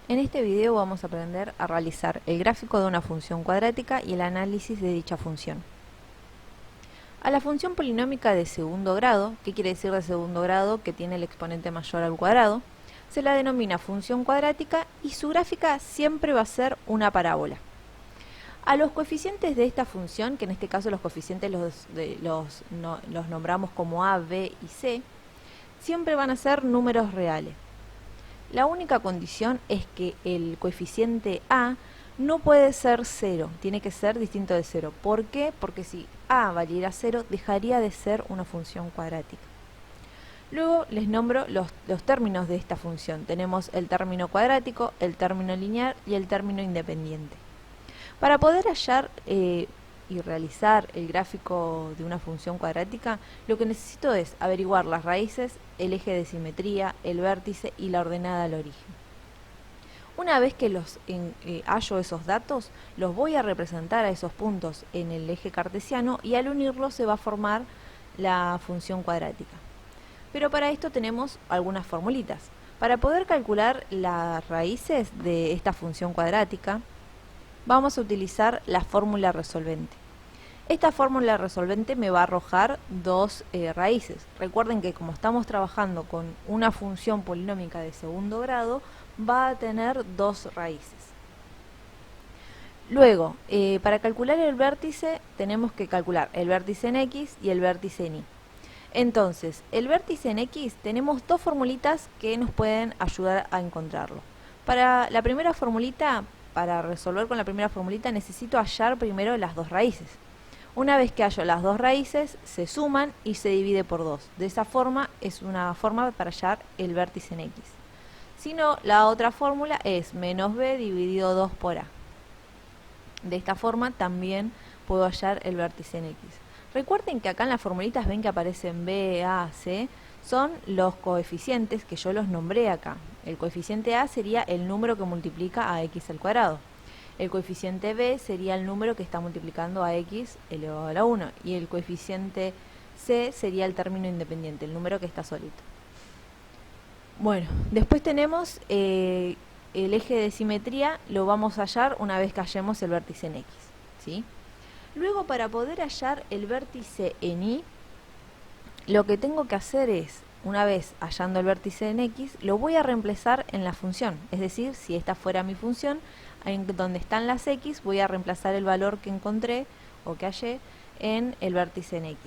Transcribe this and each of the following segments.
En este video vamos a aprender a realizar el gráfico de una función cuadrática y el análisis de dicha función. A la función polinómica de segundo grado, ¿qué quiere decir de segundo grado? Que tiene el exponente mayor al cuadrado, se la denomina función cuadrática y su gráfica siempre va a ser una parábola. A los coeficientes de esta función, que en este caso los coeficientes los nombramos como A, B y C, siempre van a ser números reales. La única condición es que el coeficiente A no puede ser 0, tiene que ser distinto de 0. ¿Por qué? Porque si A valiera 0, dejaría de ser una función cuadrática. Luego les nombro los términos de esta función. Tenemos el término cuadrático, el término lineal y el término independiente. Para poder hallar y realizar el gráfico de una función cuadrática, lo que necesito es averiguar las raíces, el eje de simetría, el vértice y la ordenada al origen. Una vez que hallo esos datos, los voy a representar a esos puntos en el eje cartesiano y al unirlos se va a formar la función cuadrática. Pero para esto tenemos algunas formulitas. Para poder calcular las raíces de esta función cuadrática, vamos a utilizar la fórmula resolvente. Esta fórmula resolvente me va a arrojar dos raíces. Recuerden que como estamos trabajando con una función polinómica de segundo grado, va a tener dos raíces. Luego, para calcular el vértice, tenemos que calcular el vértice en X y el vértice en Y. Entonces, el vértice en X tenemos dos formulitas que nos pueden ayudar a encontrarlo. Para la primera formulita, para resolver con la primera formulita, necesito hallar primero las dos raíces. Una vez que hallo las dos raíces, se suman y se divide por 2. De esa forma es una forma para hallar el vértice en X. Si no, la otra fórmula es menos b dividido 2 por a. De esta forma también puedo hallar el vértice en X. Recuerden que acá en las formulitas ven que aparecen b, a, c, son los coeficientes que yo los nombré acá. El coeficiente a sería el número que multiplica a x al cuadrado. El coeficiente b sería el número que está multiplicando a x elevado a la 1. Y el coeficiente c sería el término independiente, el número que está solito. Bueno, después tenemos el eje de simetría, lo vamos a hallar una vez que hallemos el vértice en x, ¿sí? Luego, para poder hallar el vértice en y, lo que tengo que hacer es, una vez hallando el vértice en x, lo voy a reemplazar en la función. Es decir, si esta fuera mi función, en donde están las x, voy a reemplazar el valor que encontré o que hallé en el vértice en x.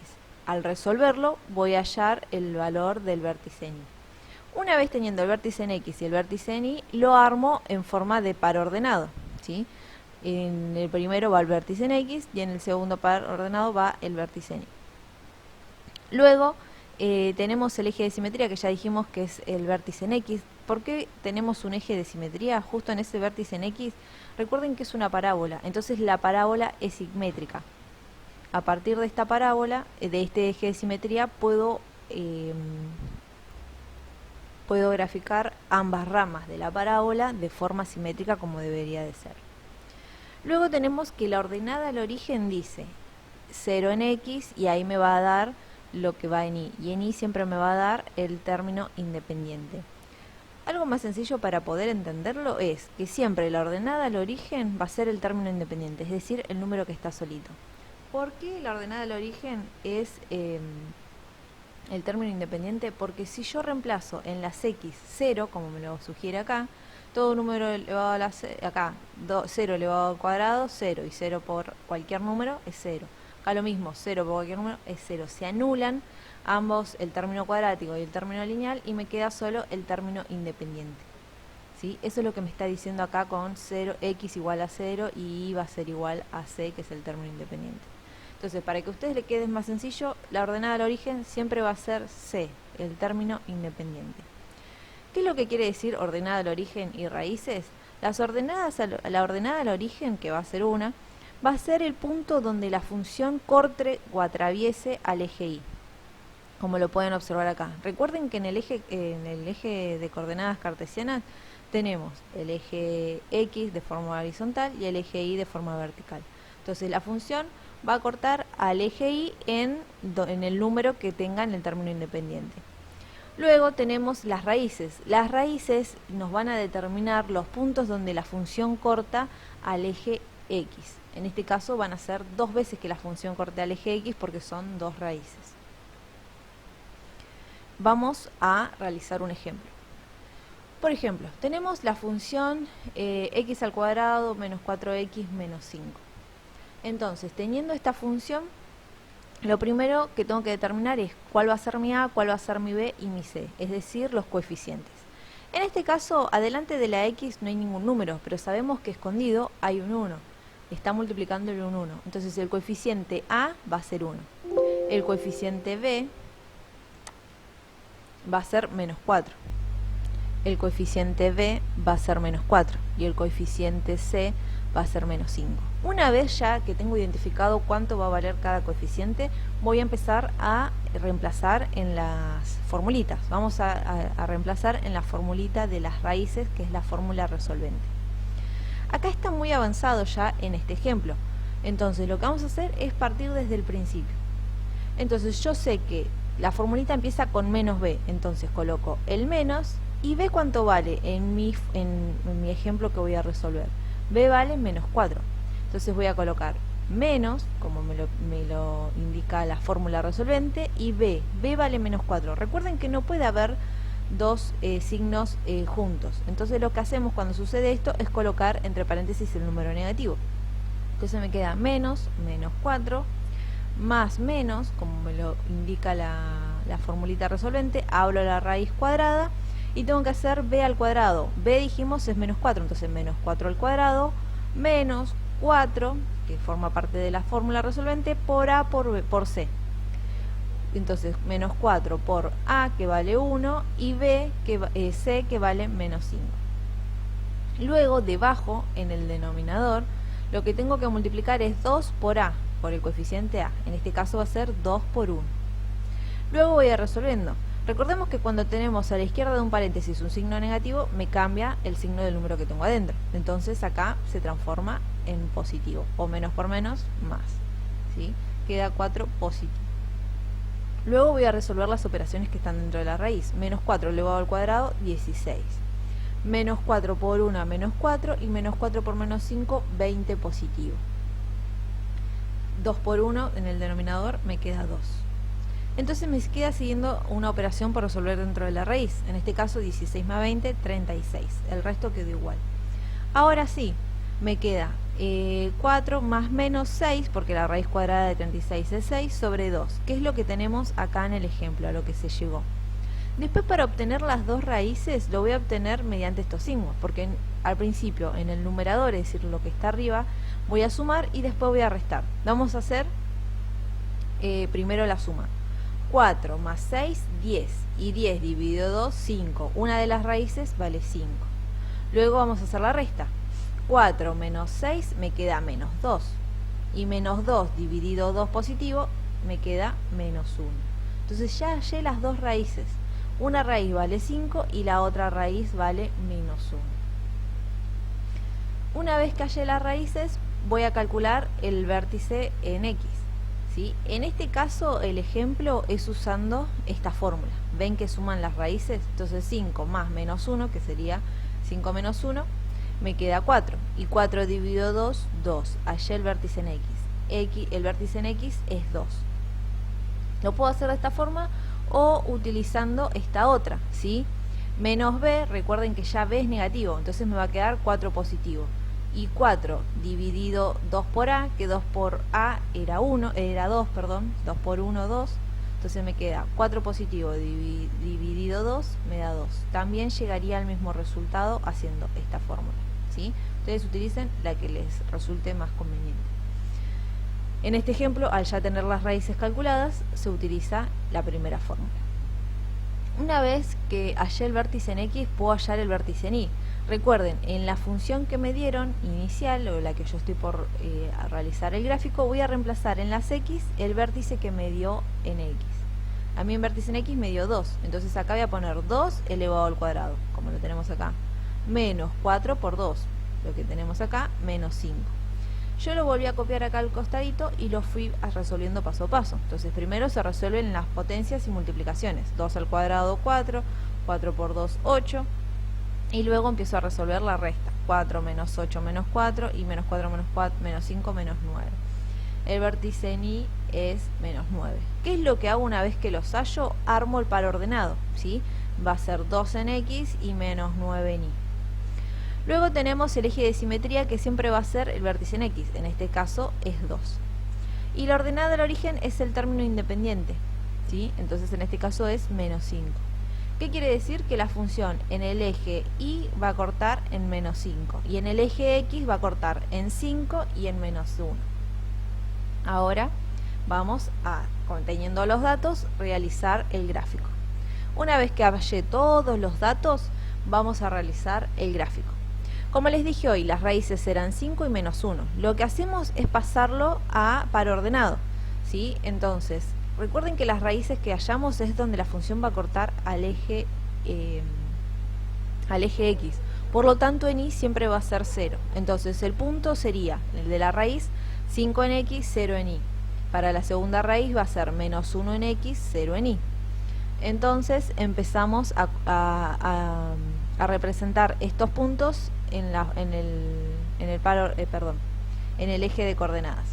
Al resolverlo, voy a hallar el valor del vértice en y. Una vez teniendo el vértice en x y el vértice en y, lo armo en forma de par ordenado, ¿sí? En el primero va el vértice en x y en el segundo par ordenado va el vértice en y. Luego tenemos el eje de simetría, que ya dijimos que es el vértice en x. ¿Por qué tenemos un eje de simetría justo en ese vértice en x? Recuerden que es una parábola, entonces la parábola es simétrica. A partir de esta parábola, de este eje de simetría, puedo graficar ambas ramas de la parábola de forma simétrica como debería de ser. Luego tenemos que la ordenada al origen dice 0 en x y ahí me va a dar lo que va en y. Y en y siempre me va a dar el término independiente. Algo más sencillo para poder entenderlo es que siempre la ordenada al origen va a ser el término independiente, es decir, el número que está solito. ¿Por qué la ordenada al origen es el término independiente? Porque si yo reemplazo en las x 0, como me lo sugiere acá, todo número elevado a la acá, 0 elevado al cuadrado, 0, y 0 por cualquier número es 0. Acá lo mismo, 0 por cualquier número es 0. Se anulan ambos, el término cuadrático y el término lineal, y me queda solo el término independiente, ¿sí? Eso es lo que me está diciendo acá con 0, x igual a 0 y y va a ser igual a c, que es el término independiente. Entonces, para que a ustedes les quede más sencillo, la ordenada al origen siempre va a ser c, el término independiente. ¿Qué es lo que quiere decir ordenada al origen y raíces? La ordenada al origen, que va a ser una, va a ser el punto donde la función corte o atraviese al eje y, como lo pueden observar acá. Recuerden que en el eje de coordenadas cartesianas tenemos el eje x de forma horizontal y el eje y de forma vertical. Entonces la función va a cortar al eje y en el número que tenga en el término independiente. Luego tenemos las raíces. Las raíces nos van a determinar los puntos donde la función corta al eje X. En este caso van a ser 2 veces que la función corte al eje X porque son 2 raíces. Vamos a realizar un ejemplo. Por ejemplo, tenemos la función x al cuadrado menos 4x menos 5. Entonces, teniendo esta función, lo primero que tengo que determinar es cuál va a ser mi a, cuál va a ser mi b y mi c, es decir, los coeficientes. En este caso, adelante de la x no hay ningún número, pero sabemos que escondido hay un 1. Está multiplicándole un 1. Entonces el coeficiente a va a ser 1. El coeficiente b va a ser menos 4. El coeficiente b va a ser menos 4. Y el coeficiente c va a ser menos 5. Una vez ya que tengo identificado cuánto va a valer cada coeficiente, voy a empezar a reemplazar en las formulitas. Vamos a reemplazar en la formulita de las raíces, que es la fórmula resolvente. Acá está muy avanzado ya en este ejemplo. Entonces lo que vamos a hacer es partir desde el principio. Entonces yo sé que la formulita empieza con menos b, entonces coloco el menos y b cuánto vale en mi ejemplo que voy a resolver. B vale menos 4. Entonces voy a colocar menos, como me lo indica la fórmula resolvente, y b vale menos 4. Recuerden que no puede haber dos signos juntos. Entonces lo que hacemos cuando sucede esto es colocar entre paréntesis el número negativo. Entonces me queda menos 4, más menos, como me lo indica la formulita resolvente, hablo la raíz cuadrada, y tengo que hacer b al cuadrado. B dijimos es menos 4, entonces menos 4 al cuadrado, menos 4, que forma parte de la fórmula resolvente, por a por c. Entonces menos 4 por a, que vale 1, y b, c, que vale menos 5. Luego, debajo, en el denominador, lo que tengo que multiplicar es 2 por a, por el coeficiente a. En este caso va a ser 2 por 1. Luego voy a ir resolviendo. Recordemos que cuando tenemos a la izquierda de un paréntesis un signo negativo, me cambia el signo del número que tengo adentro. Entonces acá se transforma en positivo, o menos por menos, más. ¿Sí? Queda 4 positivo. Luego voy a resolver las operaciones que están dentro de la raíz. Menos 4 elevado al cuadrado, 16. Menos 4 por 1, menos 4, y menos 4 por menos 5, 20 positivo. 2 por 1 en el denominador me queda 2. Entonces me queda siguiendo una operación por resolver dentro de la raíz. En este caso 16 más 20, 36. El resto quedó igual. Ahora sí, me queda 4 más menos 6, porque la raíz cuadrada de 36 es 6, sobre 2, que es lo que tenemos acá en el ejemplo, a lo que se llegó. Después, para obtener las dos raíces, lo voy a obtener mediante estos signos, porque al principio en el numerador, es decir, lo que está arriba, voy a sumar y después voy a restar. Vamos a hacer primero la suma. 4 más 6, 10, y 10 dividido 2, 5. Una de las raíces vale 5. Luego vamos a hacer la resta. 4 menos 6 me queda menos 2, y menos 2 dividido 2 positivo me queda menos 1. Entonces ya hallé las dos raíces. Una raíz vale 5 y la otra raíz vale menos 1. Una vez que hallé las raíces, voy a calcular el vértice en X. ¿Sí? En este caso el ejemplo es usando esta fórmula. ¿Ven que suman las raíces? Entonces 5 más menos 1, que sería 5 menos 1, me queda 4. Y 4 dividido 2, 2. Hallé el vértice en X. El vértice en X es 2. Lo puedo hacer de esta forma o utilizando esta otra, ¿sí? Menos b, recuerden que ya b es negativo, entonces me va a quedar 4 positivo. Y 4 dividido 2 por a, que 2 por a era 2, 2 por 1, 2. Entonces me queda 4 positivo dividido 2, me da 2. También llegaría al mismo resultado haciendo esta fórmula, ¿sí? Ustedes utilicen la que les resulte más conveniente. En este ejemplo, al ya tener las raíces calculadas, se utiliza la primera fórmula. Una vez que hallé el vértice en X, puedo hallar el vértice en Y. Recuerden, en la función que me dieron inicial, o la que yo estoy por realizar el gráfico, voy a reemplazar en las X el vértice que me dio en X. A mí en vértice en X me dio 2, entonces acá voy a poner 2 elevado al cuadrado, como lo tenemos acá, menos 4 por 2, lo que tenemos acá, menos 5. Yo lo volví a copiar acá al costadito y lo fui resolviendo paso a paso. Entonces primero se resuelven las potencias y multiplicaciones. 2 al cuadrado 4, 4 por 2 8, y luego empiezo a resolver la resta. 4 menos 8 menos 4, y menos 4 menos 4 menos 5 menos 9. El vértice en Y es menos 9. ¿Qué es lo que hago una vez que los hallo? Armo el par ordenado, ¿sí? Va a ser 2 en X y menos 9 en Y. Luego tenemos el eje de simetría, que siempre va a ser el vértice en X, en este caso es 2. Y la ordenada del origen es el término independiente, ¿sí? Entonces en este caso es menos 5. ¿Qué quiere decir? Que la función en el eje Y va a cortar en menos 5, y en el eje X va a cortar en 5 y en menos 1. Ahora vamos a, teniendo los datos, realizar el gráfico. Una vez que hallé todos los datos, vamos a realizar el gráfico. Como les dije hoy, las raíces serán 5 y menos 1. Lo que hacemos es pasarlo a par ordenado, ¿sí? Entonces, recuerden que las raíces que hallamos es donde la función va a cortar al eje X. Por lo tanto, en Y siempre va a ser 0. Entonces, el punto sería, el de la raíz, 5 en X, 0 en Y. Para la segunda raíz va a ser menos 1 en X, 0 en Y. Entonces, empezamos a representar estos puntos en el eje de coordenadas.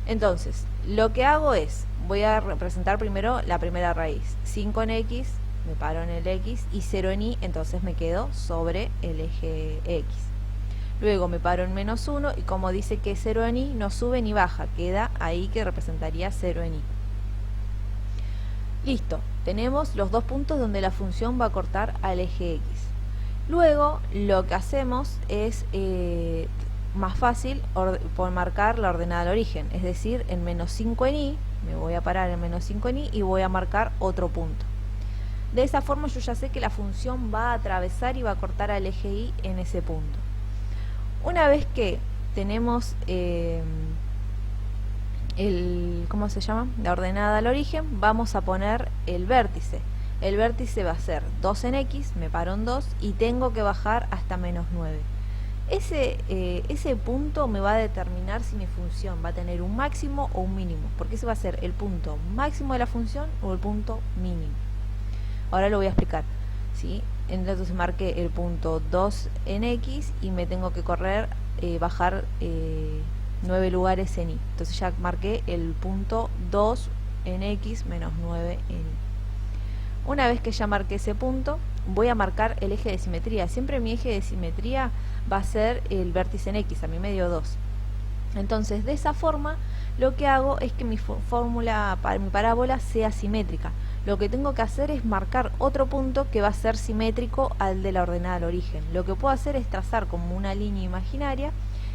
Entonces, lo que hago es, voy a representar primero la primera raíz. 5 en X, me paro en el X, y 0 en Y, entonces me quedo sobre el eje X. Luego me paro en menos 1, y como dice que 0 en Y, no sube ni baja, queda ahí que representaría 0 en Y. Listo, tenemos los dos puntos donde la función va a cortar al eje X. Luego lo que hacemos es más fácil por marcar la ordenada del origen, es decir, en menos 5 en Y, me voy a parar en menos 5 en Y y voy a marcar otro punto. De esa forma yo ya sé que la función va a atravesar y va a cortar al eje Y en ese punto. Una vez que tenemos ¿cómo se llama? La ordenada al origen, vamos a poner el vértice. El vértice va a ser 2 en X, me paro en 2 y tengo que bajar hasta menos 9. Ese punto me va a determinar si mi función va a tener un máximo o un mínimo, porque ese va a ser el punto máximo de la función o el punto mínimo. Ahora lo voy a explicar, ¿sí? Entonces marqué el punto 2 en X y me tengo que bajar 9 lugares en Y. Entonces ya marqué el punto 2 en X menos 9 en Y. Una vez que ya marqué ese punto, voy a marcar el eje de simetría. Siempre mi eje de simetría va a ser el vértice en X, a mí me dio 2. Entonces, de esa forma, lo que hago es que mi fórmula para mi parábola sea simétrica. Lo que tengo que hacer es marcar otro punto que va a ser simétrico al de la ordenada al origen. Lo que puedo hacer es trazar como una línea imaginaria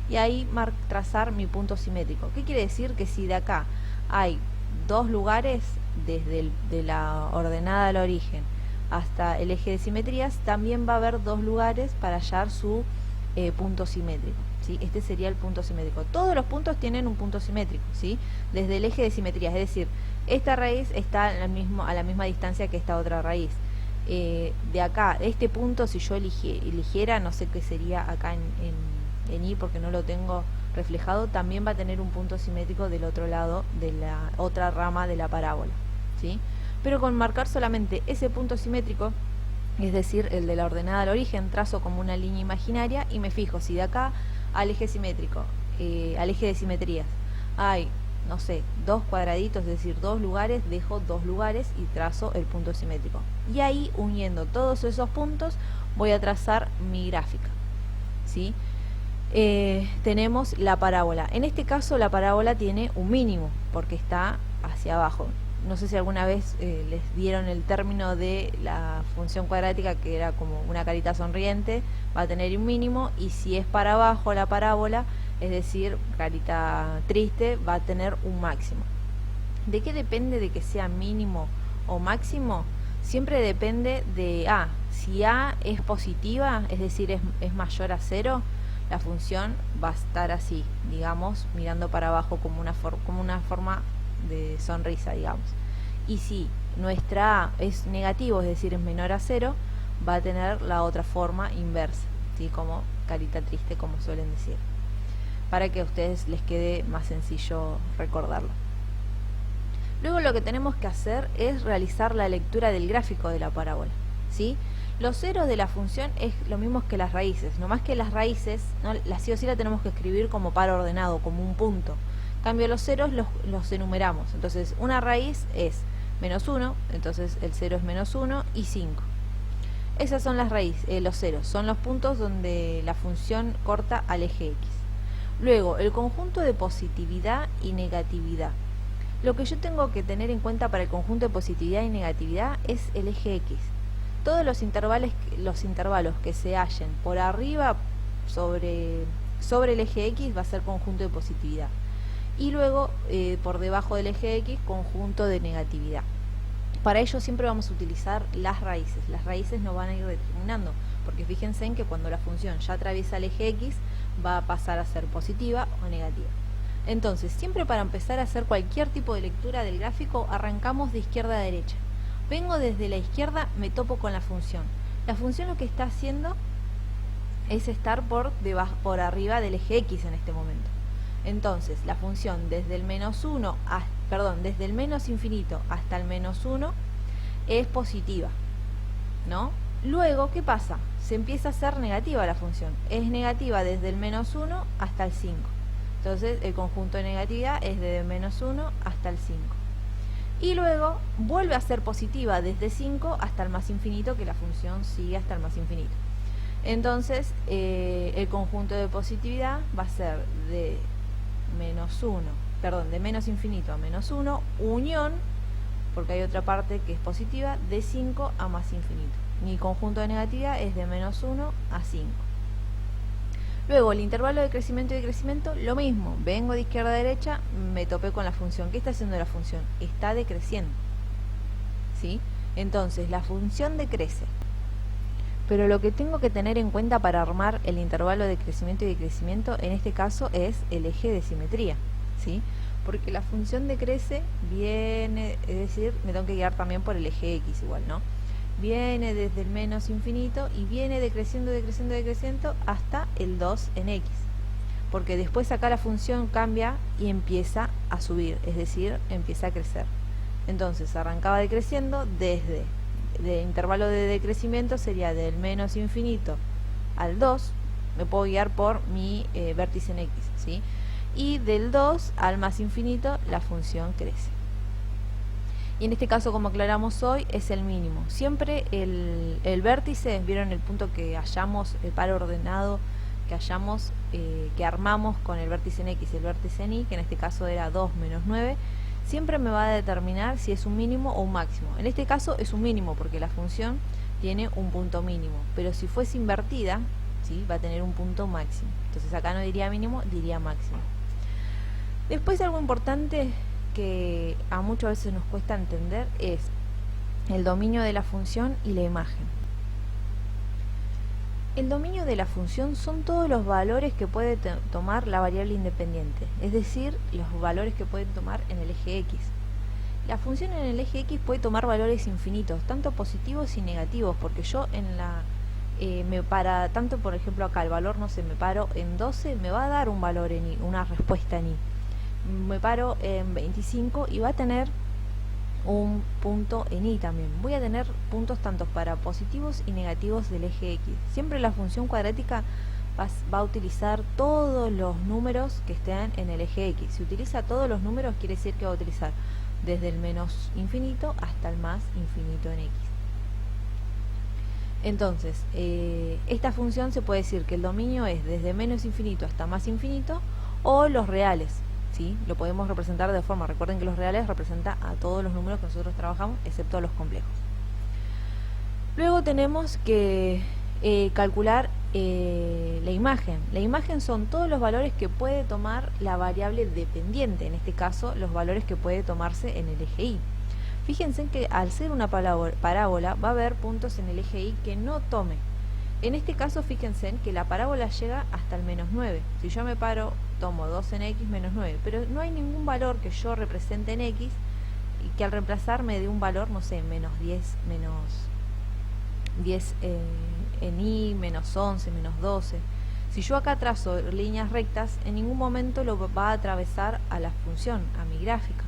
y ahí trazar mi punto simétrico. ¿Qué quiere decir? Que si de acá hay dos lugares, desde de la ordenada al origen hasta el eje de simetrías, también va a haber dos lugares para hallar su punto simétrico, ¿sí? Este sería el punto simétrico. Todos los puntos tienen un punto simétrico, ¿sí? Desde el eje de simetrías, es decir, esta raíz está a la misma distancia que esta otra raíz. De acá, este punto, si yo eligiera, no sé qué sería acá en Y, porque no lo tengo reflejado, también va a tener un punto simétrico del otro lado de la otra rama de la parábola, ¿sí? Pero con marcar solamente ese punto simétrico, es decir, el de la ordenada al origen, trazo como una línea imaginaria y me fijo si de acá al eje simétrico, al eje de simetrías, hay, no sé, dos cuadraditos, es decir, dos lugares, dejo dos lugares y trazo el punto simétrico. Y ahí, uniendo todos esos puntos, voy a trazar mi gráfica, ¿sí? Tenemos la parábola. En este caso la parábola tiene un mínimo porque está hacia abajo. No sé si alguna vez les dieron el término de la función cuadrática, que era como una carita sonriente, va a tener un mínimo, y si es para abajo la parábola, es decir, carita triste, va a tener un máximo. ¿De qué depende de que sea mínimo o máximo? Siempre depende de A. Si A es positiva, es decir, es mayor a 0, la función va a estar así, digamos, mirando para abajo como una forma de sonrisa, digamos. Y si nuestra A es negativo, es decir, es menor a 0, va a tener la otra forma inversa, ¿sí? Como carita triste, como suelen decir. para que a ustedes les quede más sencillo recordarlo. Luego lo que tenemos que hacer es realizar la lectura del gráfico de la parábola, ¿sí? Los ceros de la función es lo mismo que las raíces, no más que las raíces, ¿no? La sí o sí la tenemos que escribir como par ordenado, como un punto. En cambio los ceros los enumeramos, entonces una raíz es -1, entonces el cero es -1 y 5. Esas son las raíces, los ceros, son los puntos donde la función corta al eje X. Luego, el conjunto de positividad y negatividad. Lo que yo tengo que tener en cuenta para el conjunto de positividad y negatividad es el eje X. Todos los intervalos que se hallen por arriba sobre el eje X va a ser conjunto de positividad. Y luego, por debajo del eje X, conjunto de negatividad. Para ello siempre vamos a utilizar las raíces. Las raíces nos van a ir determinando, porque fíjense en que cuando la función ya atraviesa el eje X, va a pasar a ser positiva o negativa. Entonces, siempre para empezar a hacer cualquier tipo de lectura del gráfico, arrancamos de izquierda a derecha. Vengo desde la izquierda, me topo con la función. La función lo que está haciendo es estar por arriba del eje X en este momento. Entonces, la función desde el desde el menos infinito hasta el -1 es positiva, ¿no? Luego, ¿qué pasa? Se empieza a hacer negativa la función. Es negativa desde el -1 hasta el 5. Entonces, el conjunto de negatividad es desde el -1 hasta el 5. Y luego, vuelve a ser positiva desde 5 hasta el más infinito, que la función sigue hasta el más infinito. Entonces, el conjunto de positividad va a ser de menos infinito a -1, unión, porque hay otra parte que es positiva, de 5 a más infinito. Mi conjunto de negatividad es de -1 a 5. Luego, el intervalo de crecimiento y decrecimiento, lo mismo. Vengo de izquierda a derecha, me topé con la función. ¿Qué está haciendo la función? Está decreciendo, ¿sí? Entonces, la función decrece. Pero lo que tengo que tener en cuenta para armar el intervalo de crecimiento y decrecimiento, en este caso, es el eje de simetría, ¿sí? Porque la función decrece, viene, es decir, me tengo que guiar también por el eje X igual, ¿no? Viene desde el menos infinito y viene decreciendo, decreciendo, decreciendo hasta el 2 en X. Porque después acá la función cambia y empieza a subir, es decir, empieza a crecer. Entonces arrancaba decreciendo desde el intervalo de decrecimiento sería del menos infinito al 2, me puedo guiar por mi vértice en X, ¿sí? Y del 2 al más infinito la función crece. Y en este caso, como aclaramos hoy, es el mínimo. Siempre el vértice, vieron el punto que hallamos, el par ordenado que hallamos, que armamos con el vértice en X y el vértice en Y, que en este caso era 2 menos 9, siempre me va a determinar si es un mínimo o un máximo. En este caso es un mínimo porque la función tiene un punto mínimo, pero si fuese invertida, ¿sí?, va a tener un punto máximo. Entonces acá no diría mínimo, diría máximo. Después, algo importante que a muchas veces nos cuesta entender es el dominio de la función y la imagen. El dominio de la función son todos los valores que puede tomar la variable independiente, es decir, los valores que pueden tomar en el eje X. La función en el eje X puede tomar valores infinitos, tanto positivos y negativos, porque yo en la tanto por ejemplo acá el valor, no sé, me paro en 12, me va a dar un valor en Y, una respuesta en Y. Me paro en 25 y va a tener un punto en Y también. Voy a tener puntos tanto para positivos y negativos del eje X. Siempre la función cuadrática va a utilizar todos los números que estén en el eje X. Si utiliza todos los números, quiere decir que va a utilizar desde el menos infinito hasta el más infinito en X. Entonces, esta función se puede decir que el dominio es desde menos infinito hasta más infinito, o los reales, ¿sí? Lo podemos representar de forma, recuerden que los reales representan a todos los números que nosotros trabajamos, excepto a los complejos. Luego tenemos que calcular la imagen. La imagen son todos los valores que puede tomar la variable dependiente, en este caso los valores que puede tomarse en el eje Y. Fíjense que al ser una parábola va a haber puntos en el eje Y que no tome. En este caso, fíjense que la parábola llega hasta el menos 9. Si yo me paro, tomo 2 en X menos 9, pero no hay ningún valor que yo represente en X y que al reemplazar me dé un valor, no sé, menos 10, menos 10 en Y, menos 11, menos 12. Si yo acá trazo líneas rectas, en ningún momento lo va a atravesar a la función, a mi gráfica.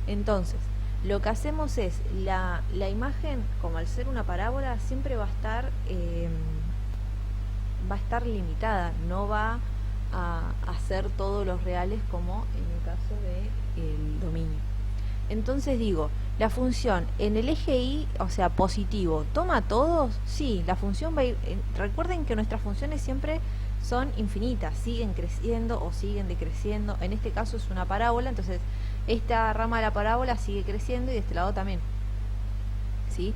Entonces, lo que hacemos es, la imagen, como al ser una parábola, siempre va a estar limitada, no va a hacer todos los reales como en el caso del dominio. Entonces digo, la función en el eje Y, o sea, positivo, ¿toma todos? Sí, la función va a ir... recuerden que nuestras funciones siempre son infinitas, siguen creciendo o siguen decreciendo. En este caso es una parábola, entonces esta rama de la parábola sigue creciendo y de este lado también, ¿sí?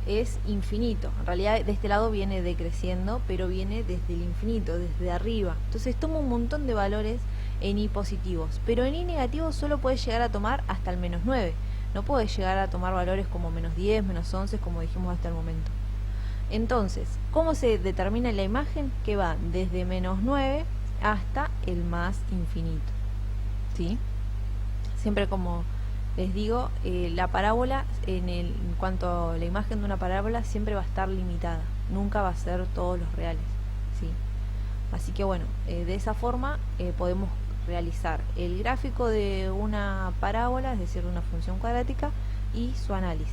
Es infinito. En realidad de este lado viene decreciendo, pero viene desde el infinito, desde arriba. Entonces toma un montón de valores en Y positivos, pero en Y negativos solo puede llegar a tomar hasta el -9. No puede llegar a tomar valores como -10, -11, como dijimos hasta el momento. Entonces, ¿cómo se determina la imagen? Que va desde -9 hasta el más infinito, ¿sí? Siempre, como les digo, la parábola, en cuanto a la imagen de una parábola, siempre va a estar limitada, nunca va a ser todos los reales, ¿sí? Así que bueno, de esa forma podemos realizar el gráfico de una parábola, es decir, de una función cuadrática, y su análisis.